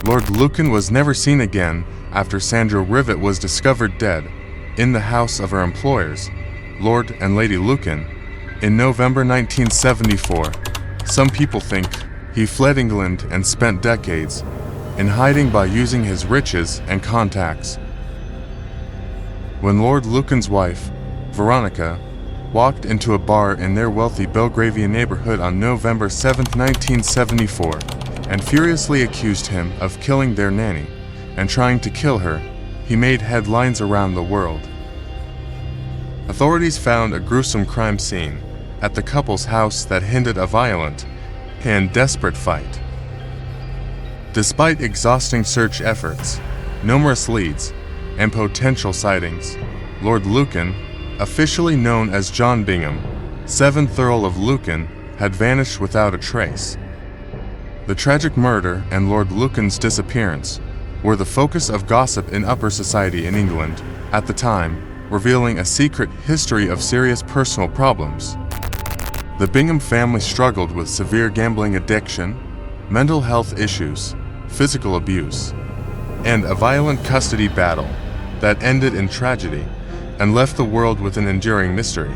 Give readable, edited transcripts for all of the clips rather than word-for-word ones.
Lord Lucan was never seen again after Sandra Rivet was discovered dead in the house of her employers, Lord and Lady Lucan, in November 1974. Some people think he fled England and spent decades in hiding by using his riches and contacts. When Lord Lucan's wife, Veronica, walked into a bar in their wealthy Belgravian neighborhood on November 7, 1974, and furiously accused him of killing their nanny and trying to kill her, he made headlines around the world. Authorities found a gruesome crime scene at the couple's house that hinted a violent and desperate fight. Despite exhausting search efforts, numerous leads, and potential sightings, Lord Lucan, officially known as John Bingham, 7th Earl of Lucan, had vanished without a trace. The tragic murder and Lord Lucan's disappearance were the focus of gossip in upper society in England at the time, revealing a secret history of serious personal problems. The Bingham family struggled with severe gambling addiction, mental health issues, physical abuse, and a violent custody battle that ended in tragedy and left the world with an enduring mystery.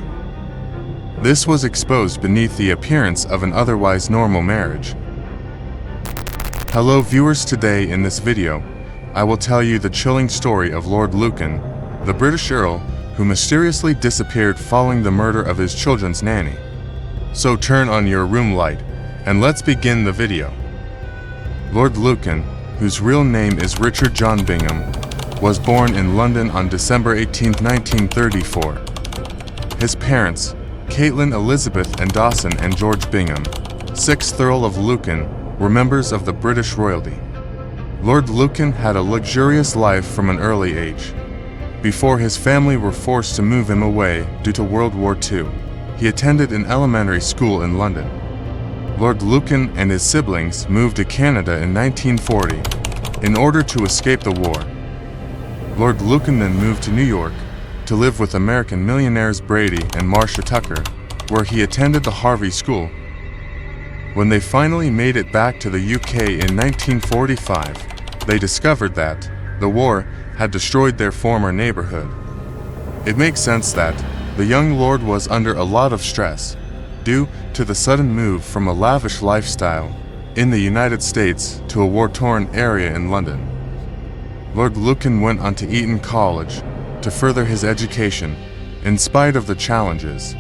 This was exposed beneath the appearance of an otherwise normal marriage. Hello viewers, today in this video, I will tell you the chilling story of Lord Lucan, the British Earl who mysteriously disappeared following the murder of his children's nanny. So turn on your room light and let's begin the video. Lord Lucan, whose real name is Richard John Bingham, was born in London on December 18, 1934. His parents, Caitlin Elizabeth and Dawson and George Bingham, 6th Earl of Lucan, were members of the British royalty. Lord Lucan had a luxurious life from an early age. Before his family were forced to move him away due to World War II, he attended an elementary school in London. Lord Lucan and his siblings moved to Canada in 1940 in order to escape the war. Lord Lucan then moved to New York to live with American millionaires Brady and Marcia Tucker, where he attended the Harvey School. When they finally made it back to the UK in 1945, they discovered that the war had destroyed their former neighborhood. It makes sense that the young lord was under a lot of stress due to the sudden move from a lavish lifestyle in the United States to a war-torn area in London. Lord Lucan went on to Eton College to further his education in spite of the challenges.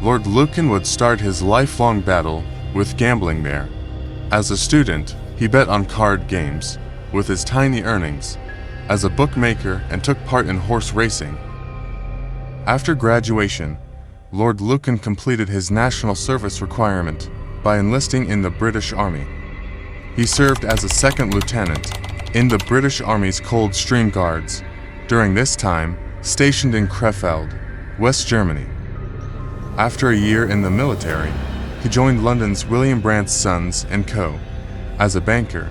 Lord Lucan would start his lifelong battle with gambling there. As a student, he bet on card games with his tiny earnings as a bookmaker and took part in horse racing. After graduation, Lord Lucan completed his national service requirement by enlisting in the British Army. He served as a second lieutenant in the British Army's Coldstream Guards, during this time stationed in Krefeld, West Germany. After a year in the military, he joined London's William Brandt's Sons & Co. as a banker.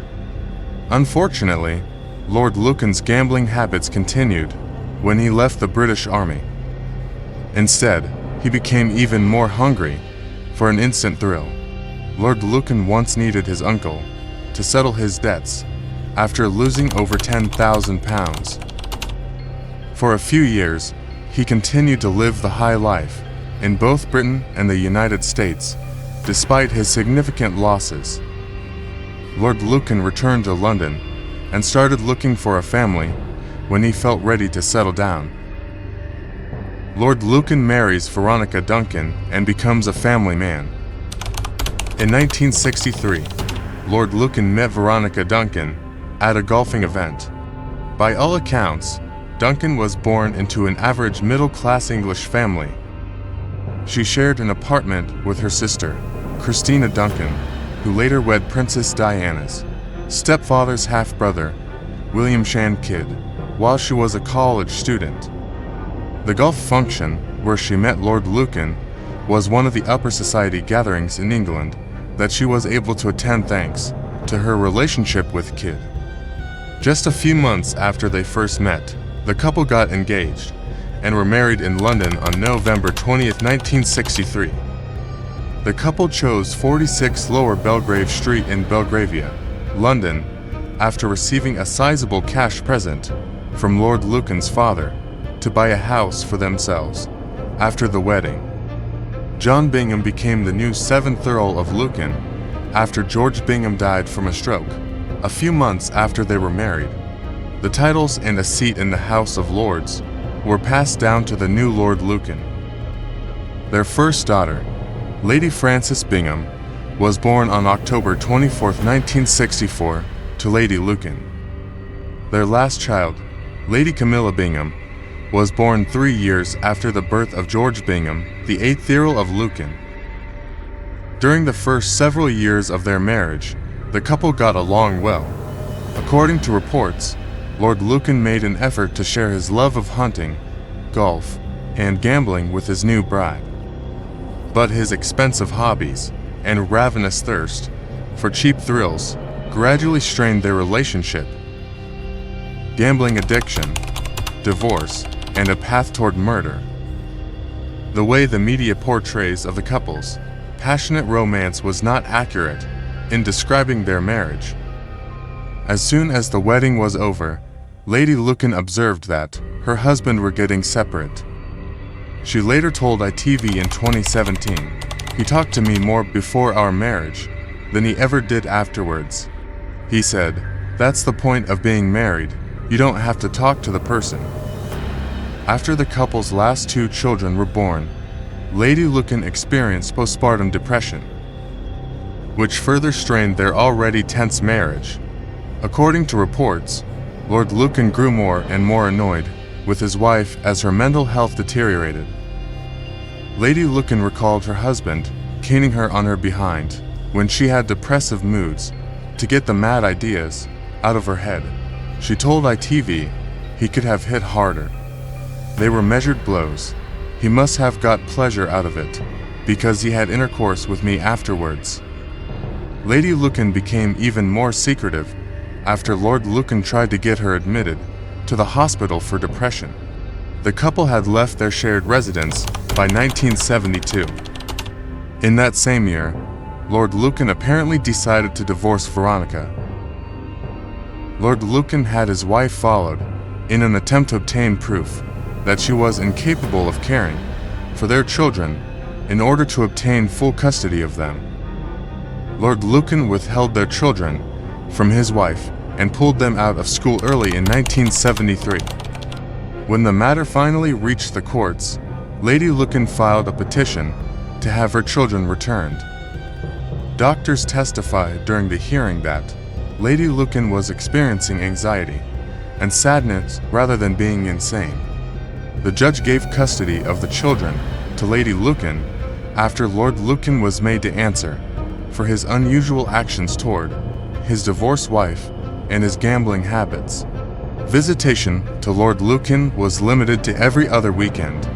Unfortunately, Lord Lucan's gambling habits continued when he left the British Army. Instead, he became even more hungry for an instant thrill. Lord Lucan once needed his uncle to settle his debts after losing over £10,000. For a few years, he continued to live the high life in both Britain and the United States, despite his significant losses. Lord Lucan returned to London and started looking for a family when he felt ready to settle down. Lord Lucan marries Veronica Duncan and becomes a family man. In 1963, Lord Lucan met Veronica Duncan at a golfing event. By all accounts, Duncan was born into an average middle-class English family. She shared an apartment with her sister, Christina Duncan, who later wed Princess Diana's stepfather's half-brother, William Shand Kidd, while she was a college student. The golf function, where she met Lord Lucan, was one of the upper society gatherings in England that she was able to attend thanks to her relationship with Kidd. Just a few months after they first met, the couple got engaged and were married in London on November 20, 1963. The couple chose 46 Lower Belgrave Street in Belgravia, London, after receiving a sizable cash present from Lord Lucan's father to buy a house for themselves. After the wedding, John Bingham became the new 7th Earl of Lucan after George Bingham died from a stroke a few months after they were married. The titles and a seat in the House of Lords were passed down to the new Lord Lucan. Their first daughter, Lady Frances Bingham, was born on October 24, 1964, to Lady Lucan. Their last child, Lady Camilla Bingham, was born 3 years after the birth of George Bingham, the 8th Earl of Lucan. During the first several years of their marriage, the couple got along well. According to reports, Lord Lucan made an effort to share his love of hunting, golf, and gambling with his new bride. But his expensive hobbies and ravenous thirst for cheap thrills gradually strained their relationship. Gambling addiction, divorce, and a path toward murder. The way the media portrays of the couple's passionate romance was not accurate in describing their marriage. As soon as the wedding was over, Lady Lucan observed that her husband were getting separate. She later told ITV in 2017, "He talked to me more before our marriage than he ever did afterwards. He said, that's the point of being married, you don't have to talk to the person." After the couple's last 2 children were born, Lady Lucan experienced postpartum depression, which further strained their already tense marriage. According to reports, Lord Lucan grew more and more annoyed with his wife as her mental health deteriorated. Lady Lucan recalled her husband caning her on her behind when she had depressive moods to get the mad ideas out of her head. She told ITV he could have hit harder. They were measured blows. He must have got pleasure out of it, because he had intercourse with me afterwards. Lady Lucan became even more secretive after Lord Lucan tried to get her admitted to the hospital for depression. The couple had left their shared residence by 1972. In that same year, Lord Lucan apparently decided to divorce Veronica. Lord Lucan had his wife followed in an attempt to obtain proof that she was incapable of caring for their children in order to obtain full custody of them. Lord Lucan withheld their children from his wife and pulled them out of school early in 1973. When the matter finally reached the courts, Lady Lucan filed a petition to have her children returned. Doctors testified during the hearing that Lady Lucan was experiencing anxiety and sadness rather than being insane. The judge gave custody of the children to Lady Lucan after Lord Lucan was made to answer for his unusual actions toward his divorced wife and his gambling habits. Visitation to Lord Lucan was limited to every other weekend.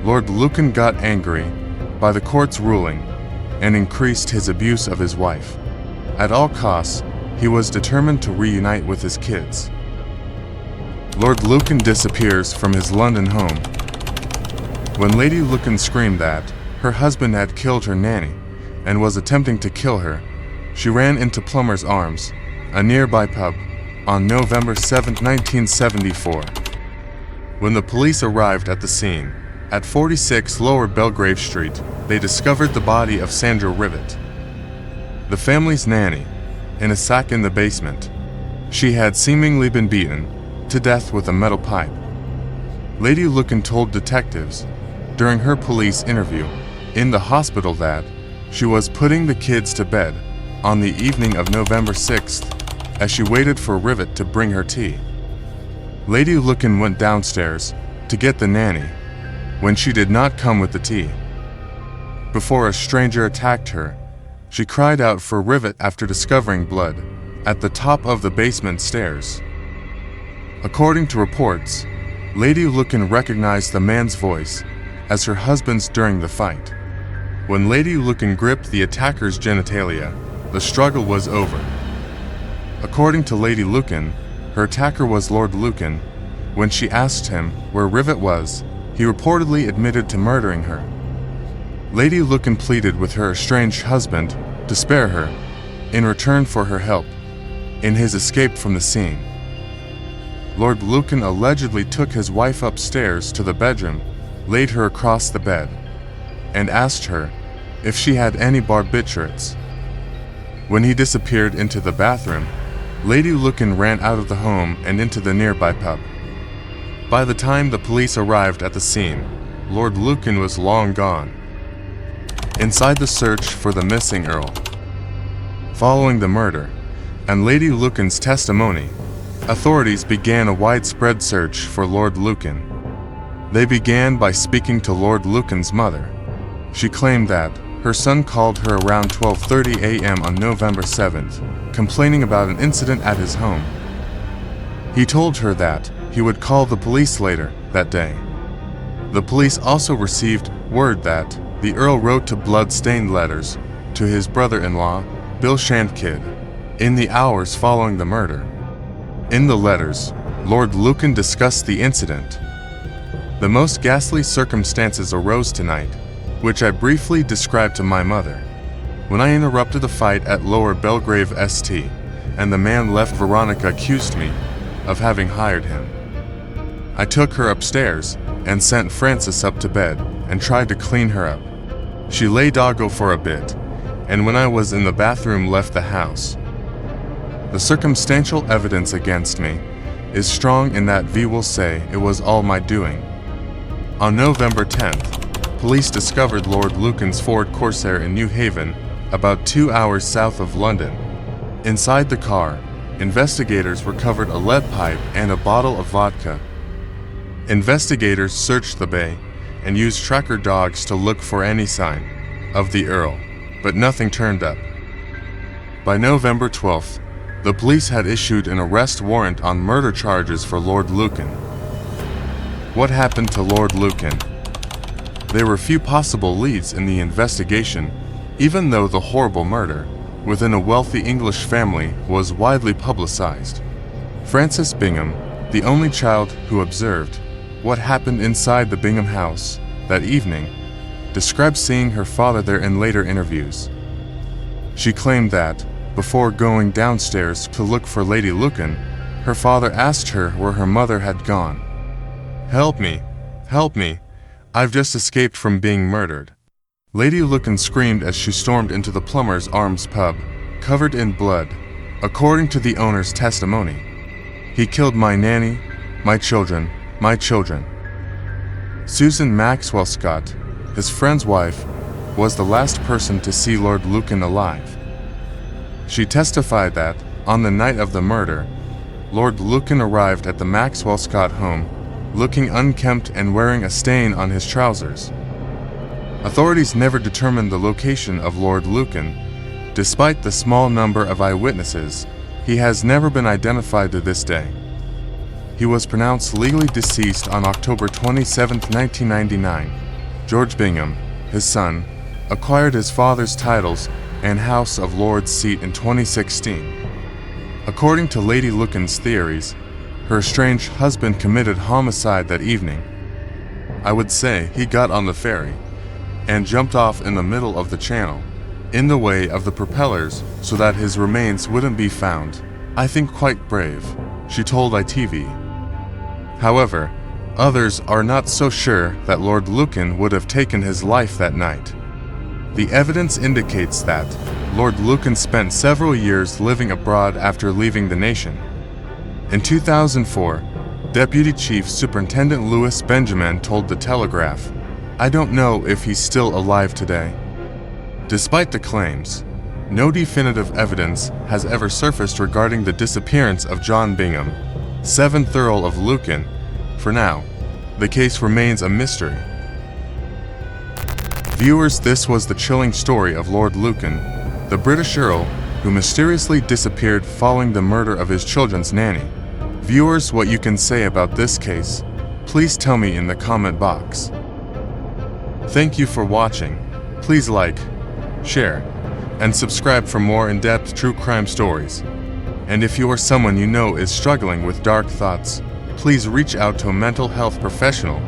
Lord Lucan got angry by the court's ruling and increased his abuse of his wife. At all costs, he was determined to reunite with his kids. Lord Lucan disappears from his London home. When Lady Lucan screamed that her husband had killed her nanny and was attempting to kill her, she ran into Plummer's Arms, a nearby pub, on November 7, 1974. When the police arrived at the scene, at 46 Lower Belgrave Street, they discovered the body of Sandra Rivet, the family's nanny, in a sack in the basement. She had seemingly been beaten to death with a metal pipe. Lady Lucan told detectives during her police interview in the hospital that she was putting the kids to bed on the evening of November 6th as she waited for Rivet to bring her tea. Lady Lucan went downstairs to get the nanny when she did not come with the tea. Before a stranger attacked her, she cried out for Rivet after discovering blood at the top of the basement stairs. According to reports, Lady Lucan recognized the man's voice as her husband's during the fight. When Lady Lucan gripped the attacker's genitalia, the struggle was over. According to Lady Lucan, her attacker was Lord Lucan. When she asked him where Rivet was, he reportedly admitted to murdering her. Lady Lucan pleaded with her estranged husband to spare her in return for her help. in his escape from the scene. Lord Lucan allegedly took his wife upstairs to the bedroom, laid her across the bed, and asked her if she had any barbiturates. When he disappeared into the bathroom, Lady Lucan ran out of the home and into the nearby pub. By the time the police arrived at the scene, Lord Lucan was long gone. Inside the search for the missing Earl. Following the murder and Lady Lucan's testimony, authorities began a widespread search for Lord Lucan. They began by speaking to Lord Lucan's mother. She claimed that her son called her around 12:30 a.m. on November 7th, complaining about an incident at his home. He told her that he would call the police later that day. The police also received word that the Earl wrote to blood-stained letters to his brother-in-law, Bill Shandkid, in the hours following the murder. In the letters, Lord Lucan discussed the incident. The most ghastly circumstances arose tonight, which I briefly described to my mother. When I interrupted the fight at Lower Belgrave St, and the man left, Veronica accused me of having hired him. I took her upstairs and sent Frances up to bed and tried to clean her up. She lay doggo for a bit, and when I was in the bathroom left the house. The circumstantial evidence against me is strong in that V will say it was all my doing. On November 10th, police discovered Lord Lucan's Ford Corsair in New Haven, about 2 hours south of London. Inside the car, investigators recovered a lead pipe and a bottle of vodka. Investigators searched the bay and used tracker dogs to look for any sign of the Earl, but nothing turned up. By November 12th, the police had issued an arrest warrant on murder charges for Lord Lucan. What happened to Lord Lucan? There were few possible leads in the investigation, even though the horrible murder within a wealthy English family was widely publicized. Frances Bingham, the only child who observed what happened inside the Bingham house that evening, described seeing her father there in later interviews. She claimed that, before going downstairs to look for Lady Lucan, her father asked her where her mother had gone. "Help me! Help me! I've just escaped from being murdered." Lady Lucan screamed as she stormed into the Plumber's Arms pub, covered in blood. According to the owner's testimony, "He killed my nanny, my children, my children." Susan Maxwell Scott, his friend's wife, was the last person to see Lord Lucan alive. She testified that, on the night of the murder, Lord Lucan arrived at the Maxwell Scott home, looking unkempt and wearing a stain on his trousers. Authorities never determined the location of Lord Lucan. Despite the small number of eyewitnesses, he has never been identified to this day. He was pronounced legally deceased on October 27, 1999. George Bingham, his son, acquired his father's titles and House of Lords seat in 2016. According to Lady Lucan's theories, her estranged husband committed homicide that evening. I would say he got on the ferry and jumped off in the middle of the channel, in the way of the propellers, so that his remains wouldn't be found. I think quite brave, she told ITV. However, others are not so sure that Lord Lucan would have taken his life that night. The evidence indicates that Lord Lucan spent several years living abroad after leaving the nation. In 2004, Deputy Chief Superintendent Louis Benjamin told The Telegraph, "I don't know if he's still alive today." Despite the claims, no definitive evidence has ever surfaced regarding the disappearance of John Bingham, 7th Earl of Lucan. For now, the case remains a mystery. Viewers, this was the chilling story of Lord Lucan, the British Earl who mysteriously disappeared following the murder of his children's nanny. Viewers, what you can say about this case, please tell me in the comment box. Thank you for watching. Please like, share, and subscribe for more in-depth true crime stories. And if you or someone you know is struggling with dark thoughts, please reach out to a mental health professional.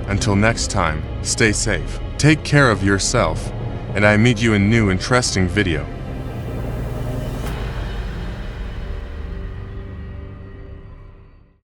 Until next time, stay safe, take care of yourself, and I meet you in new interesting video.